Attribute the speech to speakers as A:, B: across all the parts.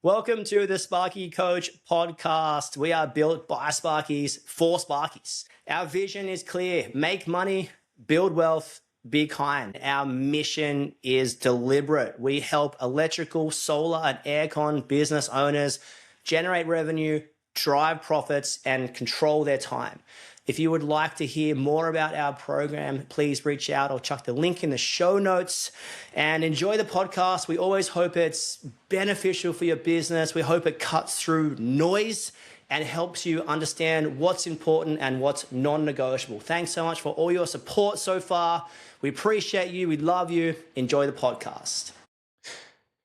A: Welcome to the Sparky Coach podcast. We are built by Sparkies for Sparkies. Our vision is clear: make money, build wealth, be kind. Our mission is deliberate. We help electrical, solar, and aircon business owners generate revenue, drive profits, and control their time. If you would like to hear more about our program, please reach out. I'll chuck the link in the show notes and enjoy the podcast. We always hope it's beneficial for your business. We hope it cuts through noise and helps you understand what's important and what's non-negotiable. Thanks so much for all your support so far. We appreciate you. We love you. Enjoy the podcast.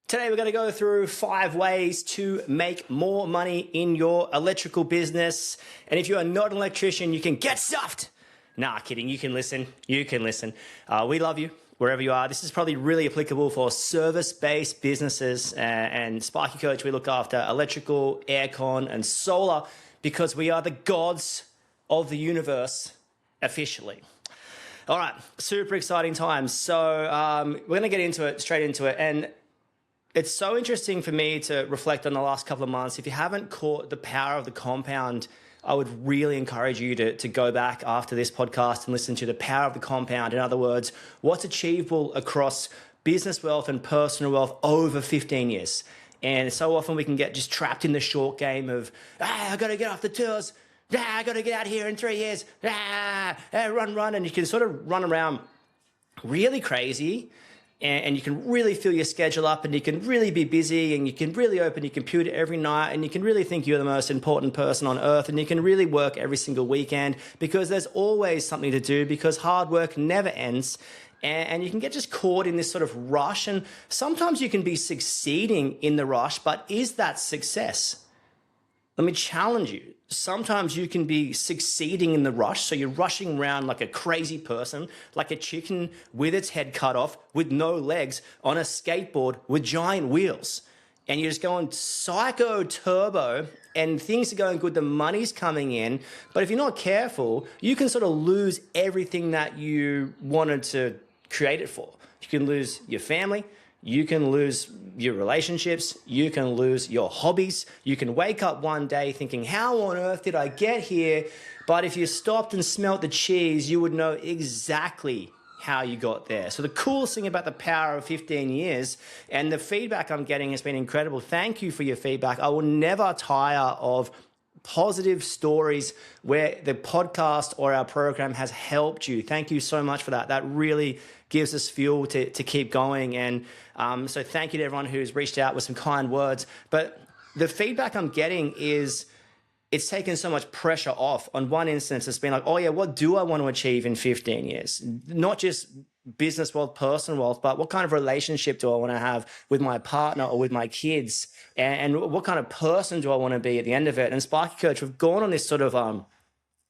A: Today, we're going to go through 5 ways to make more money in your electrical business. And if you are not an electrician, you can get stuffed. Nah, kidding. You can listen. We love you wherever you are. This is probably really applicable for service-based businesses. And Sparky Coach, we look after electrical, aircon, and solar because we are the gods of the universe officially. All right, super exciting times. So we're going to get straight into it. And it's so interesting for me to reflect on the last couple of months. If you haven't caught the power of the compound, I would really encourage you to go back after this podcast and listen to the power of the compound. In other words, what's achievable across business wealth and personal wealth over 15 years. And so often we can get just trapped in the short game of, I got to get off the tours. I got to get out here in 3 years. Run. And you can sort of run around really crazy. And you can really fill your schedule up and you can really be busy and you can really open your computer every night and you can really think you're the most important person on earth and you can really work every single weekend because there's always something to do because hard work never ends. And you can get just caught in this sort of rush, and sometimes you can be succeeding in the rush, but is that success? Let me challenge you. Sometimes you can be succeeding in the rush. So you're rushing around like a crazy person, like a chicken with its head cut off, with no legs, on a skateboard with giant wheels. And you're just going psycho turbo and things are going good. The money's coming in. But if you're not careful, you can sort of lose everything that you wanted to create it for. You can lose your family. You can lose your relationships. You can lose your hobbies. You can wake up one day thinking, how on earth did I get here? But if you stopped and smelt the cheese, you would know exactly how you got there. So the coolest thing about the power of 15 years, and the feedback I'm getting has been incredible. Thank you for your feedback. I will never tire of positive stories where the podcast or our program has helped you. Thank you so much for that. That really gives us fuel to keep going. And so thank you to everyone who's reached out with some kind words. But the feedback I'm getting is it's taken so much pressure off. On one instance, it's been like, oh yeah, what do I want to achieve in 15 years? Not just business wealth, personal wealth, but what kind of relationship do I want to have with my partner or with my kids? And what kind of person do I want to be at the end of it? And Sparky Coach, we've gone on this sort of, I'm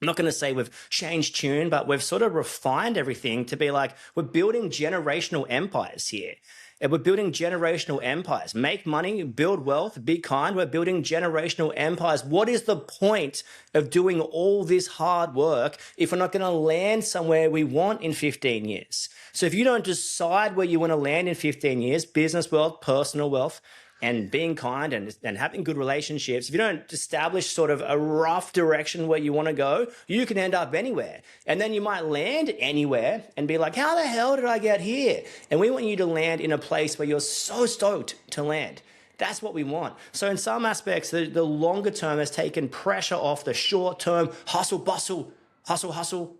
A: not going to say we've changed tune, but we've sort of refined everything to be like, we're building generational empires here. And we're building generational empires. Make money, build wealth, be kind. We're building generational empires. What is the point of doing all this hard work if we're not going to land somewhere we want in 15 years? So if you don't decide where you want to land in 15 years, business wealth, personal wealth, and being kind and having good relationships, if you don't establish sort of a rough direction where you want to go, you can end up anywhere. And then you might land anywhere and be like, how the hell did I get here? And we want you to land in a place where you're so stoked to land. That's what we want. So in some aspects, the longer term has taken pressure off the short term hustle, bustle, hustle.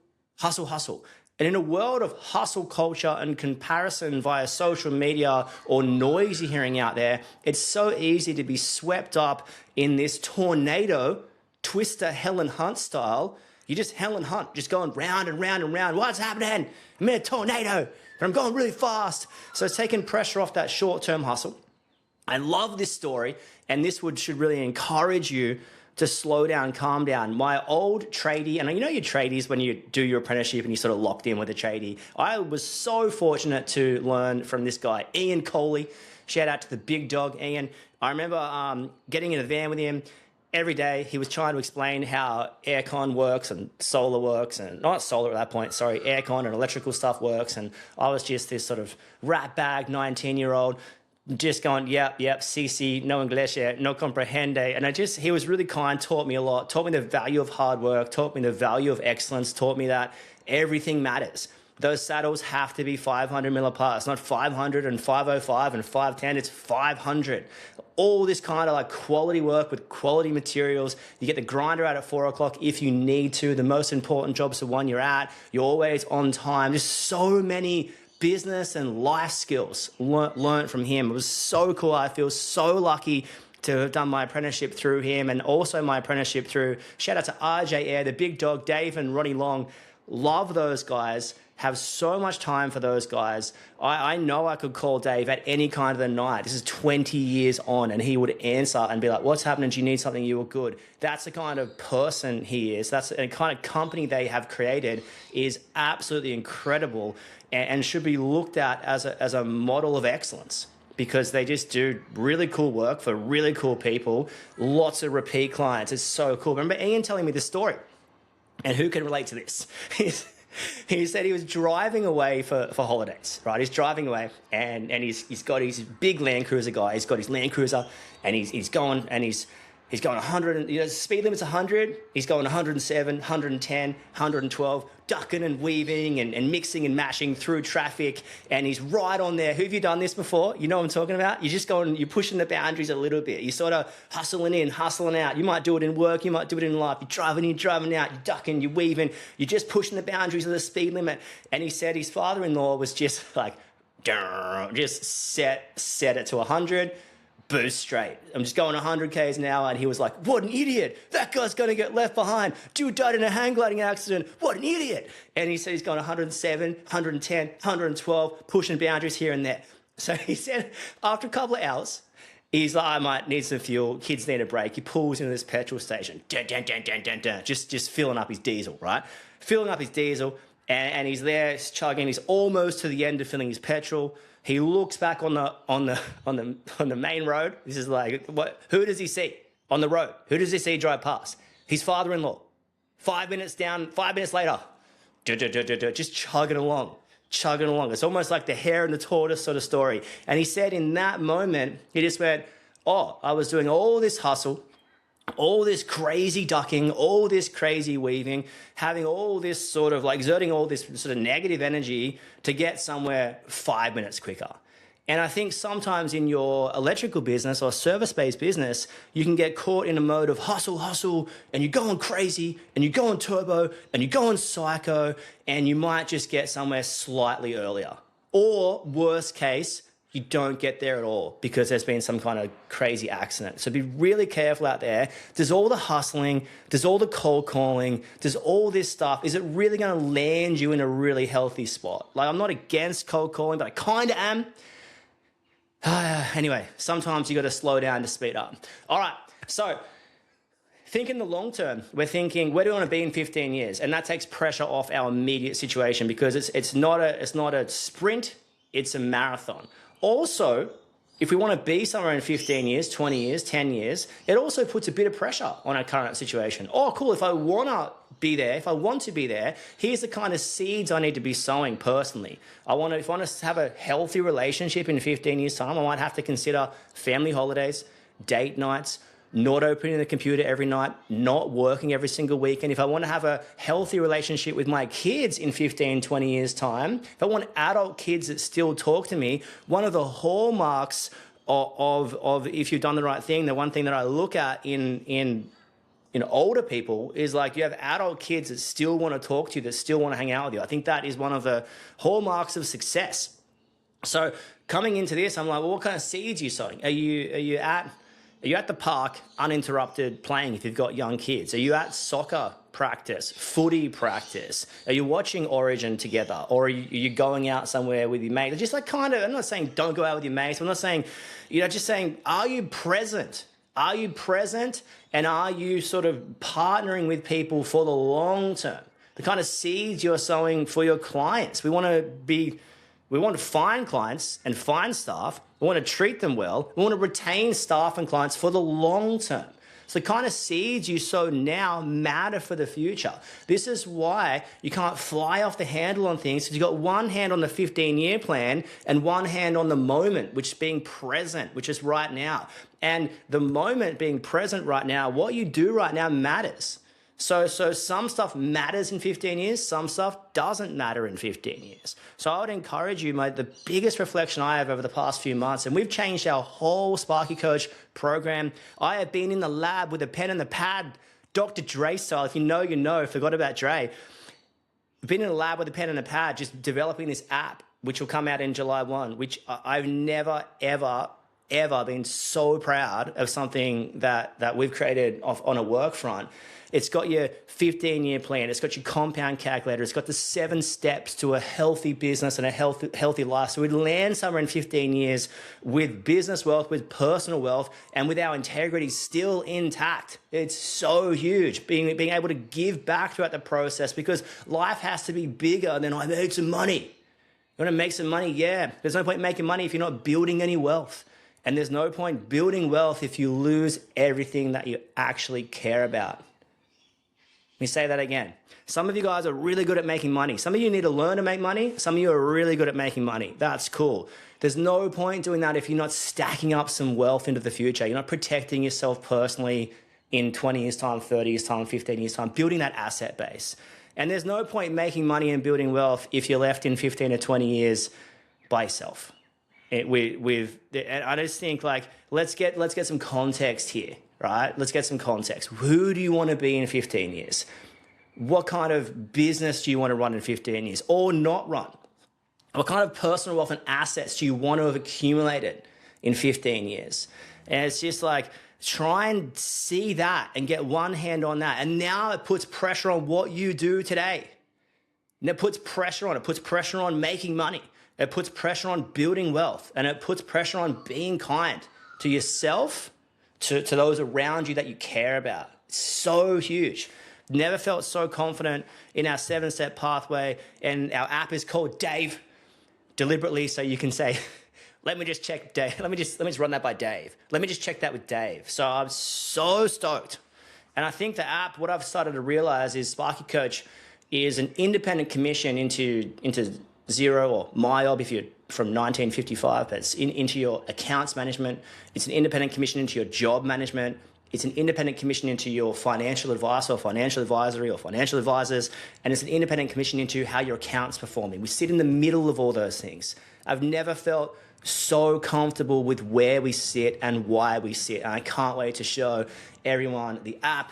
A: And in a world of hustle culture and comparison via social media or noise you're hearing out there, it's so easy to be swept up in this tornado, Twister, Helen Hunt style. You just Helen Hunt, just going round and round and round. What's happening? I'm in a tornado, but I'm going really fast. So it's taking pressure off that short-term hustle. I love this story, and this should really encourage you to slow down, calm down. My old tradie, and you know your tradies when you do your apprenticeship and you're sort of locked in with a tradie. I was so fortunate to learn from this guy, Ian Coley. Shout out to the big dog, Ian. I remember getting in a van with him every day. He was trying to explain how aircon works and solar works, and not solar at that point, sorry, aircon and electrical stuff works. And I was just this sort of rat bag 19-year-old just going, yep, CC, no English, no comprehende. And he was really kind, taught me a lot, taught me the value of hard work, taught me the value of excellence, taught me that everything matters. Those saddles have to be 500 mil apart. It's not 500 and 505 and 510, it's 500. All this kind of like quality work with quality materials. You get the grinder out at 4 o'clock if you need to. The most important job's the one you're at. You're always on time. Just so many business and life skills learned from him. It was so cool. I feel so lucky to have done my apprenticeship through him, and also my apprenticeship through, shout out to RJ Air, the big dog, Dave and Ronnie Long. Love those guys. Have so much time for those guys. I know I could call Dave at any kind of the night. This is 20 years on, and he would answer and be like, what's happening? Do you need something? You were good. That's the kind of person he is. That's the kind of company they have created is absolutely incredible and should be looked at as a model of excellence, because they just do really cool work for really cool people. Lots of repeat clients. It's so cool. Remember Ian telling me this story? And who can relate to this? He said he was driving away for holidays, right? He's driving away and he's got his big Land Cruiser guy. He's got his Land Cruiser and he's going 100, you know, the speed limit's 100. He's going 107, 110, 112, ducking and weaving and mixing and mashing through traffic. And he's right on there. Who have you done this before? You know what I'm talking about? You're just going, you're pushing the boundaries a little bit. You're sort of hustling in, hustling out. You might do it in work. You might do it in life. You're driving in, driving out. You're ducking, you're weaving. You're just pushing the boundaries of the speed limit. And he said his father-in-law was just like, just set it to 100. Boost straight. I'm just going 100 Ks an hour, and he was like, what an idiot. That guy's going to get left behind. Dude died in a hang gliding accident. What an idiot. And he said he's going 107, 110, 112, pushing boundaries here and there. So he said after a couple of hours, he's like, I might need some fuel. Kids need a break. He pulls into this petrol station. Just filling up his diesel, right? Filling up his diesel. And he's there, he's chugging. He's almost to the end of filling his petrol. He looks back on the main road. This is like, what? Who does he see on the road? Who does he see drive past? His father-in-law. 5 minutes down, 5 minutes later, just chugging along. It's almost like the hare and the tortoise sort of story. And he said in that moment, he just went, oh, I was doing all this hustle, all this crazy ducking, all this crazy weaving, having all this sort of like exerting all this sort of negative energy to get somewhere 5 minutes quicker. And I think sometimes in your electrical business or service-based business, you can get caught in a mode of hustle, and you're going crazy, and you're going turbo, and you're going psycho, and you might just get somewhere slightly earlier. Or worst case, you don't get there at all because there's been some kind of crazy accident. So be really careful out there. There's all the hustling, there's all the cold calling, there's all this stuff. Is it really going to land you in a really healthy spot? Like, I'm not against cold calling, but I kind of am. Anyway, sometimes you got to slow down to speed up. All right, so think in the long term. We're thinking, where do we want to be in 15 years? And that takes pressure off our immediate situation because it's not a sprint, it's a marathon. Also, if we want to be somewhere in 15 years, 20 years, 10 years, it also puts a bit of pressure on our current situation. Oh, cool, if I want to be there, here's the kind of seeds I need to be sowing personally. If I want to have a healthy relationship in 15 years' time, I might have to consider family holidays, date nights, not opening the computer every night, not working every single weekend. If I want to have a healthy relationship with my kids in 15, 20 years' time, if I want adult kids that still talk to me, one of the hallmarks of if you've done the right thing, the one thing that I look at in older people is like you have adult kids that still want to talk to you, that still want to hang out with you. I think that is one of the hallmarks of success. So coming into this, I'm like, well, what kind of seeds are you sowing? Are you at the park uninterrupted playing if you've got young kids? Are you at soccer practice, footy practice? Are you watching Origin together? Or are you going out somewhere with your mates? Just like kind of, I'm not saying don't go out with your mates. I'm not saying, just saying, are you present? Are you present and are you sort of partnering with people for the long term? The kind of seeds you're sowing for your clients. We want to find clients and find staff. We want to treat them well. We want to retain staff and clients for the long term. So the kind of seeds you sow now matter for the future. This is why you can't fly off the handle on things, because you've got one hand on the 15-year plan and one hand on the moment, which is being present, which is right now. And the moment being present right now, what you do right now matters. So some stuff matters in 15 years, some stuff doesn't matter in 15 years. So I would encourage you, mate, the biggest reflection I have over the past few months, and we've changed our whole Sparky Coach program. I have been in the lab with a pen and the pad, Dr. Dre style. If you know, you know. Forgot about Dre. I've been in the lab with a pen and a pad, just developing this app, which will come out in July 1, which I've never, ever been so proud of something that we've created on a work front. It's got your 15-year plan. It's got your compound calculator. It's got the 7 steps to a healthy business and a healthy life. So we'd land somewhere in 15 years with business wealth, with personal wealth, and with our integrity still intact. It's so huge, being able to give back throughout the process, because life has to be bigger than I made some money. You want to make some money? Yeah. There's no point making money if you're not building any wealth. And there's no point building wealth if you lose everything that you actually care about. Let me say that again. Some of you guys are really good at making money. Some of you need to learn to make money. Some of you are really good at making money. That's cool. There's no point doing that if you're not stacking up some wealth into the future. You're not protecting yourself personally in 20 years' time, 30 years' time, 15 years' time, building that asset base. And there's no point making money and building wealth if you're left in 15 or 20 years by yourself. And I just think, like, let's get some context here. Right? Let's get some context. Who do you want to be in 15 years? What kind of business do you want to run in 15 years or not run? What kind of personal wealth and assets do you want to have accumulated in 15 years? And it's just like, try and see that and get one hand on that. And now it puts pressure on what you do today. And it puts pressure on. It puts pressure on making money. It puts pressure on building wealth. And it puts pressure on being kind to yourself, to those around you that you care about. It's so huge. Never felt so confident in our 7-step pathway, and our app is called Dave, deliberately, so you can say, let me just check Dave. Let me just run that by Dave. Let me just check that with Dave. So I'm so stoked. And I think the app, what I've started to realize is Sparky Coach is an independent commission into Xero or MyOb if you're from 1955, but it's into your accounts management. It's an independent commission into your job management. It's an independent commission into your financial advice or financial advisory or financial advisors. And it's an independent commission into how your account's performing. We sit in the middle of all those things. I've never felt so comfortable with where we sit and why we sit. And I can't wait to show everyone the app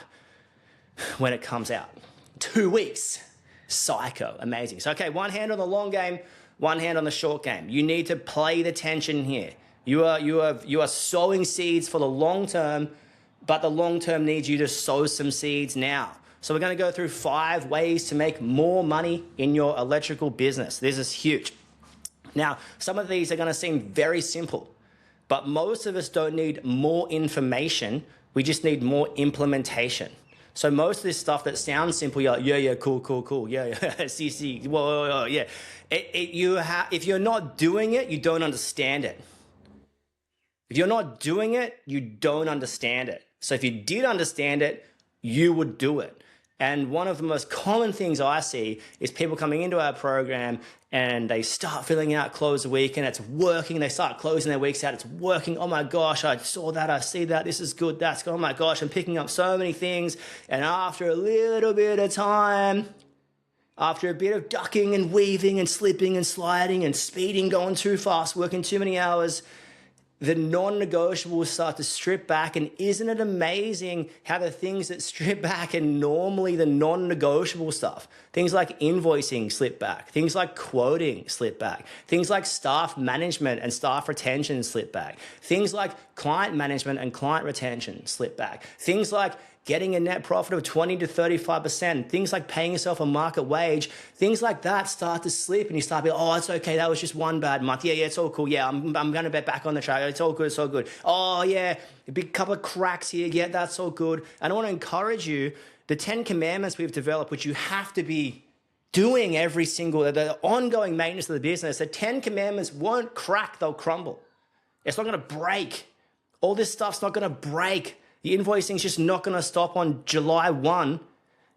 A: when it comes out. 2 weeks. Psycho. Amazing. So, okay, one hand on the long game, one hand on the short game. You need to play the tension here. You are sowing seeds for the long term, but the long term needs you to sow some seeds now. So we're going to go through 5 ways to make more money in your electrical business. This is huge. Now, some of these are going to seem very simple, but most of us don't need more information. We just need more implementation. So most of this stuff that sounds simple, you're like, yeah, cool, yeah, see, whoa, yeah. If you're not doing it, you don't understand it. If you're not doing it, you don't understand it. So if you did understand it, you would do it. And one of the most common things I see is people coming into our program and they start filling out close a week and it's working. They start closing their weeks out. It's working. Oh my gosh, I saw that. I see that. This is good. That's good. Oh my gosh, I'm picking up so many things. And after a little bit of time, after a bit of ducking and weaving and slipping and sliding and speeding, going too fast, working too many hours, the non-negotiables start to strip back. And isn't it amazing how the things that strip back are normally the non-negotiable stuff? Things like invoicing slip back. Things like quoting slip back. Things like staff management and staff retention slip back. Things like client management and client retention slip back. Things like getting a net profit of 20 to 35%, things like paying yourself a market wage, things like that start to slip and you start being, oh, it's okay, that was just one bad month. Yeah, it's all cool. Yeah, I'm going to bet back on the track. It's all good, it's all good. Oh, yeah, a big couple of cracks here. Yeah, that's all good. And I want to encourage you, the 10 commandments we've developed, which you have to be doing every single, the ongoing maintenance of the business, the 10 commandments won't crack, they'll crumble. It's not going to break. All this stuff's not going to break. Your invoicing is just not going to stop on July 1.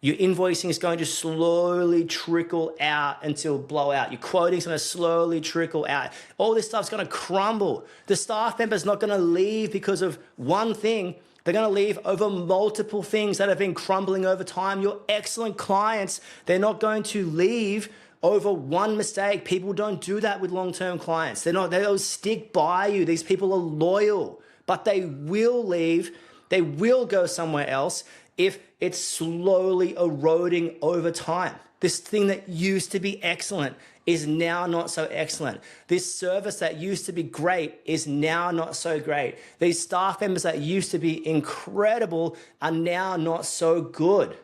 A: Your invoicing is going to slowly trickle out until blowout. Your quoting is going to slowly trickle out. All this stuff's going to crumble. The staff member's not going to leave because of one thing. They're going to leave over multiple things that have been crumbling over time. Your excellent clients, they're not going to leave over one mistake. People don't do that with long-term clients. They'll stick by you. These people are loyal, but they will leave. They will go somewhere else if it's slowly eroding over time. This thing that used to be excellent is now not so excellent. This service that used to be great is now not so great. These staff members that used to be incredible are now not so good.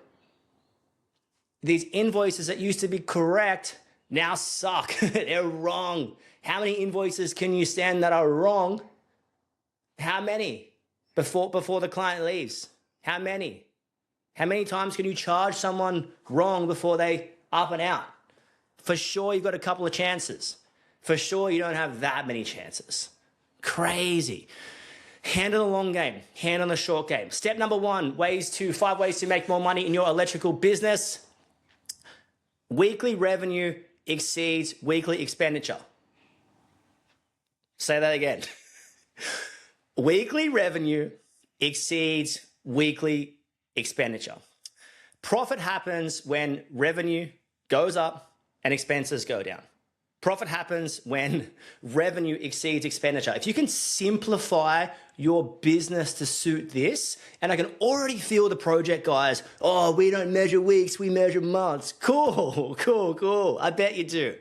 A: These invoices that used to be correct now suck. They're wrong. How many invoices can you stand that are wrong? How many before the client leaves? How many? How many times can you charge someone wrong before they up and out? For sure, you've got a couple of chances. For sure, you don't have that many chances. Crazy. Hand on the long game, hand on the short game. Step number 1, 5 ways to make more money in your electrical business. Weekly revenue exceeds weekly expenditure. Say that again. Weekly revenue exceeds weekly expenditure. Profit happens when revenue goes up and expenses go down. Profit happens when revenue exceeds expenditure. If you can simplify your business to suit this, and I can already feel the project guys, oh, we don't measure weeks, we measure months. Cool, cool, cool. I bet you do.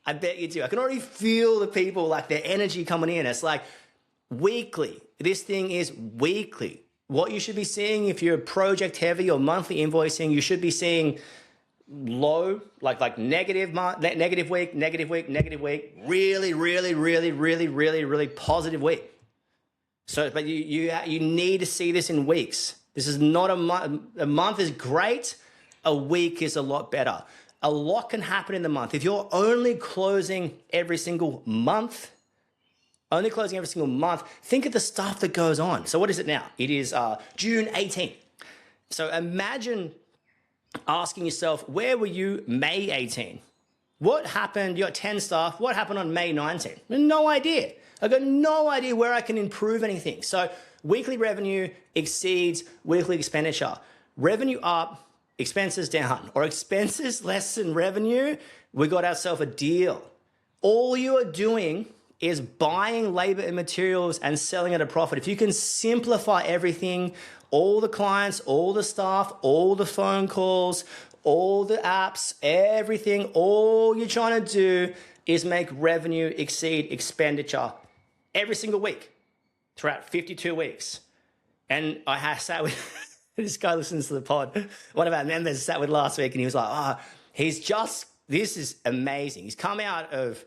A: I bet you do. I can already feel the people, like their energy coming in. It's like weekly. This thing is weekly. What you should be seeing if you're project heavy or monthly invoicing, you should be seeing low, like negative week, really positive week. So, but you need to see this in weeks. This is not a month. A month is great. A week is a lot better. A lot can happen in the month. If you're only closing every single month, think of the stuff that goes on. So what is it now? It is June 18th. So imagine asking yourself, where were you May 18? What happened? You got 10 staff. What happened on May 19? No idea. I got no idea where I can improve anything. So weekly revenue exceeds weekly expenditure. Revenue up, expenses down, or expenses less than revenue. We got ourselves a deal. All you are doing is buying labor and materials and selling at a profit. If you can simplify everything, all the clients, all the staff, all the phone calls, all the apps, everything, all you're trying to do is make revenue exceed expenditure every single week throughout 52 weeks. And I sat with, this guy listens to the pod, one of our members sat with last week and he was like, this is amazing. He's come out of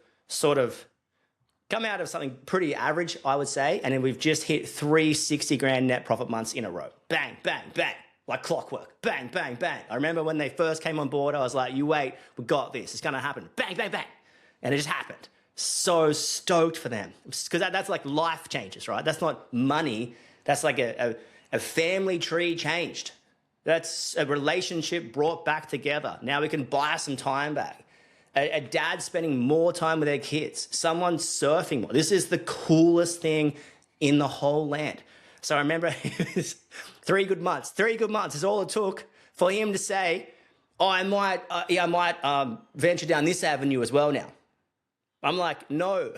A: something pretty average, I would say, and then we've just hit 3 60 grand net profit months in a row. Bang, bang, bang, like clockwork. Bang, bang, bang. I remember when they first came on board, I was like, you wait, we got this. It's going to happen. Bang, bang, bang. And it just happened. So stoked for them. Because that's like life changes, right? That's not money. That's like a family tree changed. That's a relationship brought back together. Now we can buy some time back. A dad spending more time with their kids, someone surfing more. This is the coolest thing in the whole land. So I remember it was 3 good months. 3 good months is all it took for him to say, oh, I might venture down this avenue as well now. I'm like, no,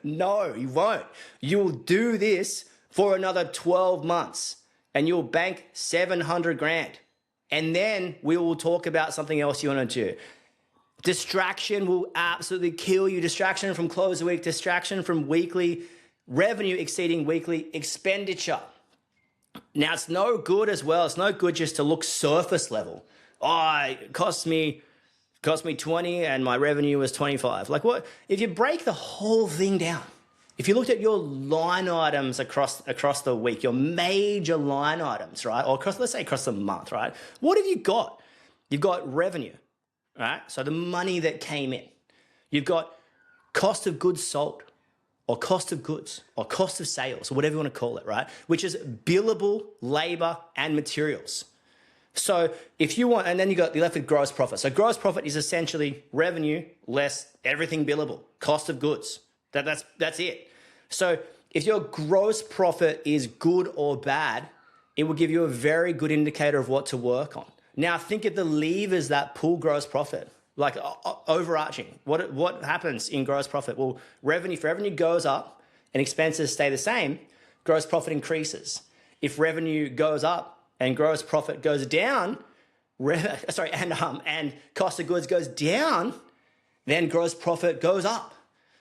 A: no, you won't. You'll do this for another 12 months and you'll bank 700 grand. And then we will talk about something else you want to do. Distraction will absolutely kill you. Distraction from close a week, distraction from weekly revenue exceeding weekly expenditure. Now, it's no good as well. It's no good just to look surface level. Oh, it cost me 20 and my revenue was 25. Like what? If you break the whole thing down, if you looked at your line items across the week, your major line items, right? Or let's say across the month, right? What have you got? You've got revenue. Right? So the money that came in. You've got cost of goods sold or cost of goods or cost of sales or whatever you want to call it, right? Which is billable labor and materials. So if you want, and then you're left with gross profit. So gross profit is essentially revenue less everything billable, cost of goods. That's it. So if your gross profit is good or bad, it will give you a very good indicator of what to work on. Now think of the levers that pull gross profit, like overarching. What happens in gross profit? Well, if revenue goes up and expenses stay the same, gross profit increases. If revenue goes up and gross profit goes down, and cost of goods goes down, then gross profit goes up.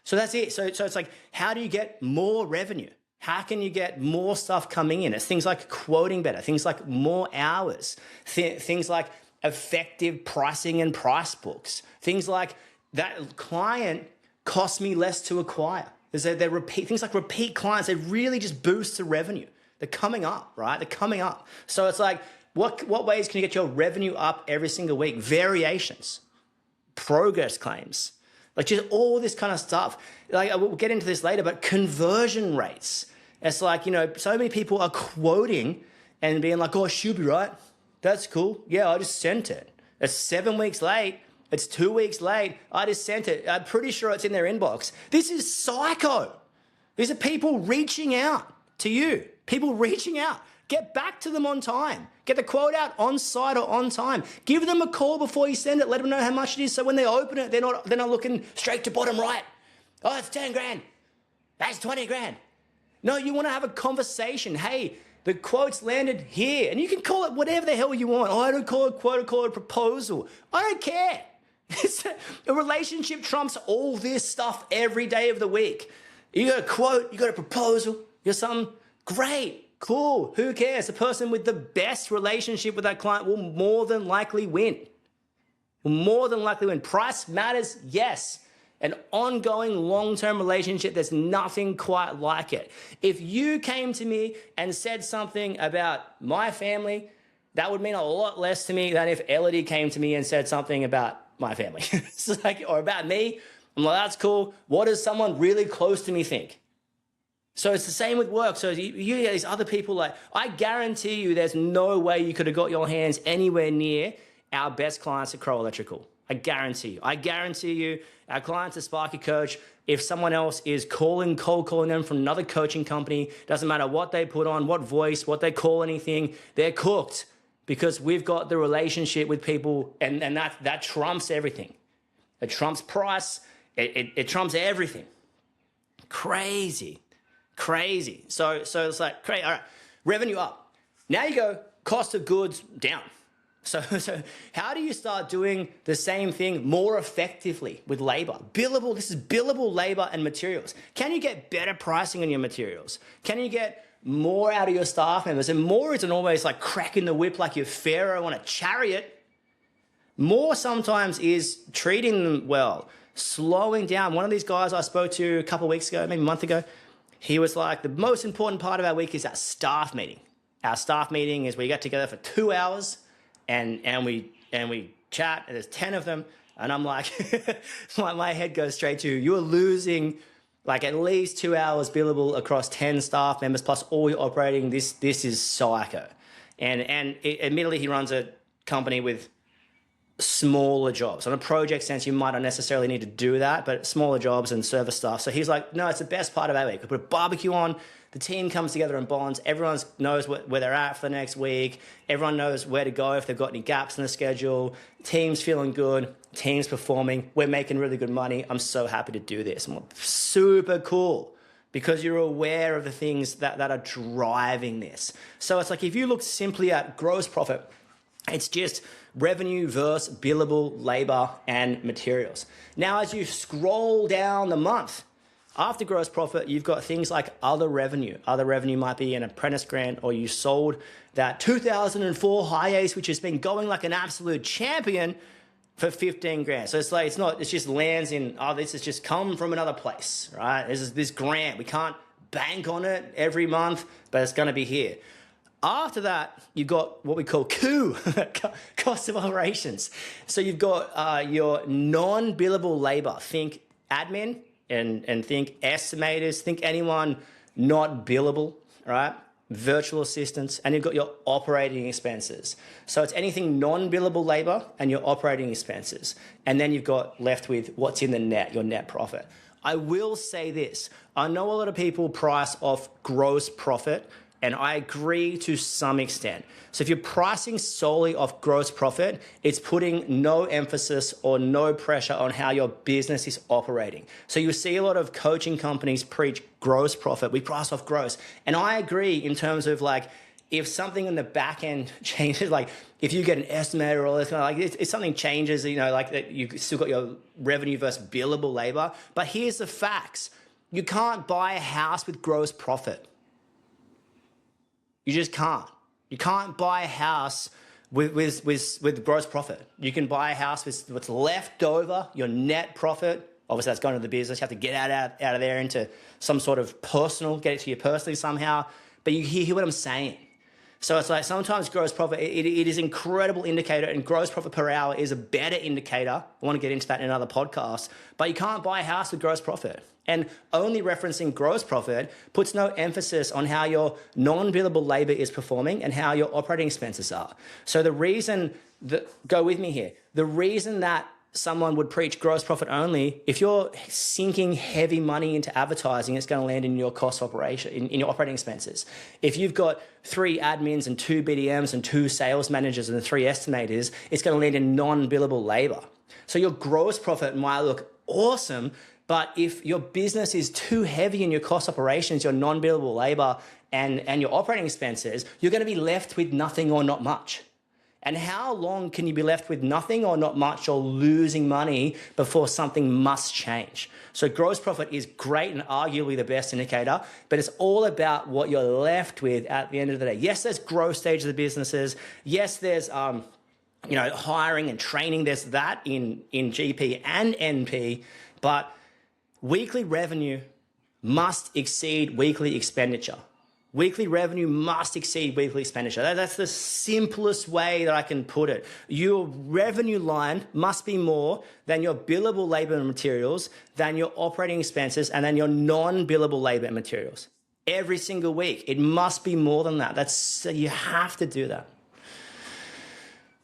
A: So that's it. So it's like, how do you get more revenue? How can you get more stuff coming in? It's things like quoting better, things like more hours, things like effective pricing and price books, things like that client costs me less to acquire. Things like repeat clients, they really just boost the revenue. They're coming up, right? They're coming up. So it's like, what ways can you get your revenue up every single week? Variations, progress claims, like just all this kind of stuff. Like we'll get into this later, but conversion rates. It's like, so many people are quoting and being like, oh, it should be right. That's cool. Yeah, I just sent it. It's 7 weeks late. It's 2 weeks late. I just sent it. I'm pretty sure it's in their inbox. This is psycho. These are people reaching out to you. People reaching out. Get back to them on time. Get the quote out on site or on time. Give them a call before you send it. Let them know how much it is. So when they open it, they're not looking straight to bottom right. Oh, it's 10 grand. That's 20 grand. No, you want to have a conversation. Hey, the quote's landed here. And you can call it whatever the hell you want. Oh, I don't call it quote, I call it proposal. I don't care. A relationship trumps all this stuff every day of the week. You got a quote, you got a proposal, you got something. Great, cool, who cares? The person with the best relationship with that client will more than likely win. Price matters, yes. An ongoing long-term relationship, there's nothing quite like it. If you came to me and said something about my family, that would mean a lot less to me than if Elodie came to me and said something about my family. Or about me. I'm like, that's cool. What does someone really close to me think? So it's the same with work. So you get these other people, like, I guarantee you there's no way you could have got your hands anywhere near our best clients at Crowe Electrical. I guarantee you, our clients at Sparky Coach, if someone else is cold calling them from another coaching company, doesn't matter what they put on, what voice, what they call anything, they're cooked because we've got the relationship with people and that trumps everything. It trumps price. It trumps everything. Crazy. So it's like, great, all right, revenue up. Now you go cost of goods down. So how do you start doing the same thing more effectively with labor? This is billable labor and materials. Can you get better pricing on your materials? Can you get more out of your staff members? And more isn't always like cracking the whip like you're Pharaoh on a chariot. More sometimes is treating them well, slowing down. One of these guys I spoke to a couple of weeks ago, maybe a month ago, he was like, the most important part of our week is our staff meeting. Our staff meeting is we get together for 2 hours and we chat, and there's 10 of them. And I'm like, my head goes straight to, you're losing like at least 2 hours billable across 10 staff members plus all your operating. This is psycho. And admittedly, he runs a company with smaller jobs. On a project sense, you might not necessarily need to do that, but smaller jobs and service stuff. So he's like, no, it's the best part of our week. We put a barbecue on, the team comes together and bonds, everyone knows where they're at for the next week, everyone knows where to go if they've got any gaps in the schedule, team's feeling good, team's performing, we're making really good money, I'm so happy to do this. I'm like, super cool, because you're aware of the things that are driving this. So it's like, if you look simply at gross profit, it's just revenue versus billable labor and materials. Now, as you scroll down the month, after gross profit, you've got things like other revenue. Other revenue might be an apprentice grant, or you sold that 2004 Hi-Ace, which has been going like an absolute champion, for 15 grand. So it's like, it just lands in, this has just come from another place, right? This grant, we can't bank on it every month, but it's gonna be here. After that, you've got what we call COO, cost of operations. So you've got your non-billable labor. Think admin, and think estimators, think anyone not billable, right? Virtual assistants, and you've got your operating expenses. So it's anything non-billable labor and your operating expenses. And then you've got left with what's in the net, your net profit. I will say this, I know a lot of people price off gross profit, and I agree to some extent. So if you're pricing solely off gross profit, it's putting no emphasis or no pressure on how your business is operating. So you see a lot of coaching companies preach gross profit. We price off gross. And I agree in terms of like, if something in the back end changes, like if you get an estimator or all this kind of like, if something changes, you know, like that, you still got your revenue versus billable labor. But here's the facts. You can't buy a house with gross profit. You just can't. You can't buy a house with gross profit. You can buy a house with what's left over, your net profit. Obviously, that's going to the business. You have to get out of there into some sort of personal, get it to you personally somehow. But you hear what I'm saying. So it's like sometimes gross profit, it is an incredible indicator, and gross profit per hour is a better indicator. I want to get into that in another podcast. But you can't buy a house with gross profit. And only referencing gross profit puts no emphasis on how your non-billable labor is performing and how your operating expenses are. So the reason that, go with me here, the reason that someone would preach gross profit only, if you're sinking heavy money into advertising, it's going to land in your cost operation, in your operating expenses. If you've got 3 admins and 2 BDMs and 2 sales managers and 3 estimators, it's going to land in non-billable labor. So your gross profit might look awesome, but if your business is too heavy in your cost operations, your non-billable labor and your operating expenses, you're going to be left with nothing or not much. And how long can you be left with nothing or not much or losing money before something must change? So gross profit is great and arguably the best indicator, but it's all about what you're left with at the end of the day. Yes, there's growth stages of the businesses. Yes, there's hiring and training. There's that in GP and NP, but weekly revenue must exceed weekly expenditure. Weekly revenue must exceed weekly expenditure. That's the simplest way that I can put it. Your revenue line must be more than your billable labor and materials, than your operating expenses, and then your non-billable labor and materials. Every single week, it must be more than that. You have to do that.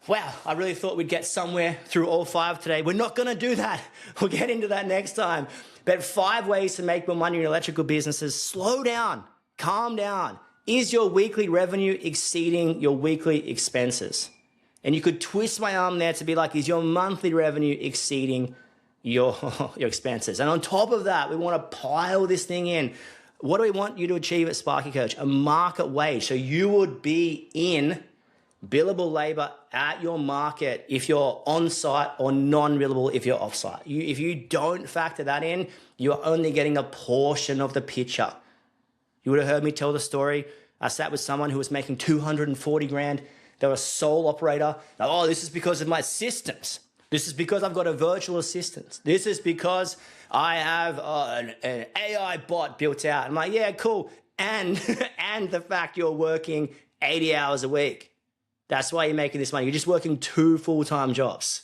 A: Wow, I really thought we'd get somewhere through all 5 today. We're not going to do that. We'll get into that next time. But 5 ways to make more money in electrical businesses. Slow down. Calm down. Is your weekly revenue exceeding your weekly expenses? And you could twist my arm there to be like, is your monthly revenue exceeding your expenses? And on top of that, we want to pile this thing in. What do we want you to achieve at Sparky Coach? A market wage. So you would be in billable labor at your market if you're on-site, or non-billable if you're off-site. If you don't factor that in, you're only getting a portion of the picture. You would have heard me tell the story. I sat with someone who was making 240 grand. They were a sole operator. Now, oh, this is because of my systems. This is because I've got a virtual assistant. This is because I have an AI bot built out. I'm like, yeah, cool. And the fact you're working 80 hours a week. That's why you're making this money. You're just working 2 full-time jobs,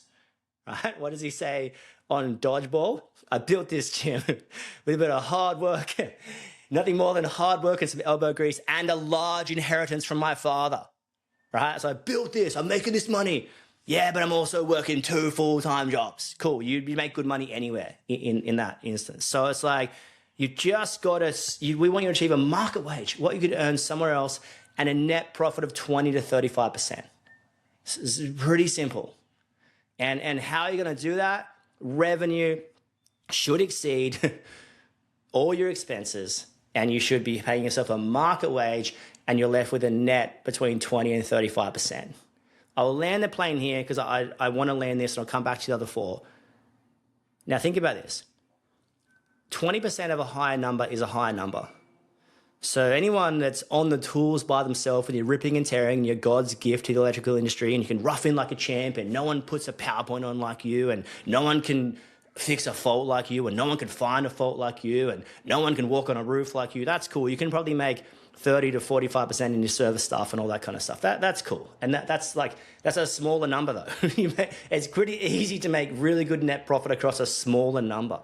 A: right? What does he say on Dodgeball? I built this gym with a bit of hard work. Nothing more than hard work and some elbow grease and a large inheritance from my father, right? So I built this, I'm making this money. Yeah, but I'm also working 2 full-time jobs. Cool, you make good money anywhere in that instance. So it's like, you just got to, we want you to achieve a market wage, what you could earn somewhere else, and a net profit of 20 to 35%. It's pretty simple. And how are you going to do that? Revenue should exceed all your expenses, and you should be paying yourself a market wage, and you're left with a net between 20 and 35%. I'll land the plane here because I want to land this, and I'll come back to the other 4. Now think about this. 20% of a higher number is a higher number. So anyone that's on the tools by themselves and you're ripping and tearing, and you're God's gift to the electrical industry, and you can rough in like a champ, and no one puts a PowerPoint on like you, and no one can fix a fault like you, and no one can find a fault like you, and no one can walk on a roof like you. That's cool. You can probably make 30 to 45% in your service stuff and all that kind of stuff. That's cool. And that's a smaller number though. It's pretty easy to make really good net profit across a smaller number.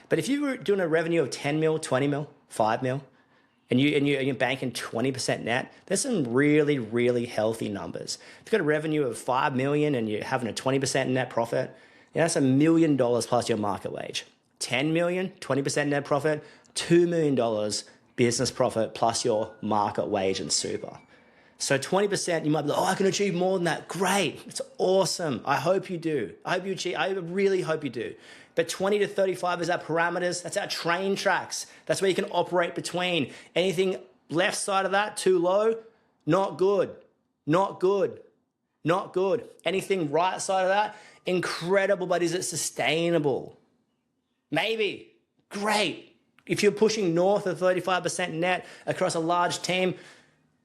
A: But if you were doing a revenue of 10 mil, 20 mil, 5 mil, and you're banking 20% net, there's some really, really healthy numbers. If you've got a revenue of 5 million and you're having a 20% net profit, that's $1 million plus your market wage. 10 million, 20% net profit, $2 million business profit plus your market wage and super. So 20%, you might be like, oh, I can achieve more than that. Great. It's awesome. I hope you do. I really hope you do. But 20 to 35 is our parameters. That's our train tracks. That's where you can operate between. Anything left side of that, too low, not good, not good, not good. Anything right side of that, incredible, but is it sustainable? Maybe. Great. If you're pushing north of 35% net across a large team,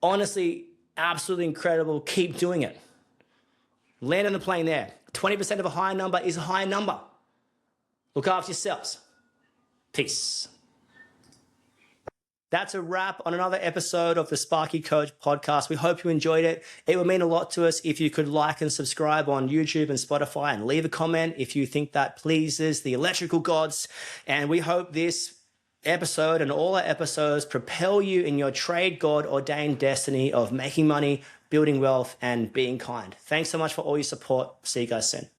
A: honestly, absolutely incredible. Keep doing it. Land on the plane there. 20% of a high number is a high number. Look after yourselves. Peace. That's a wrap on another episode of the Sparky Coach podcast. We hope you enjoyed it. It would mean a lot to us if you could like and subscribe on YouTube and Spotify and leave a comment if you think that pleases the electrical gods. And we hope this episode and all our episodes propel you in your trade God ordained destiny of making money, building wealth, and being kind. Thanks so much for all your support. See you guys soon.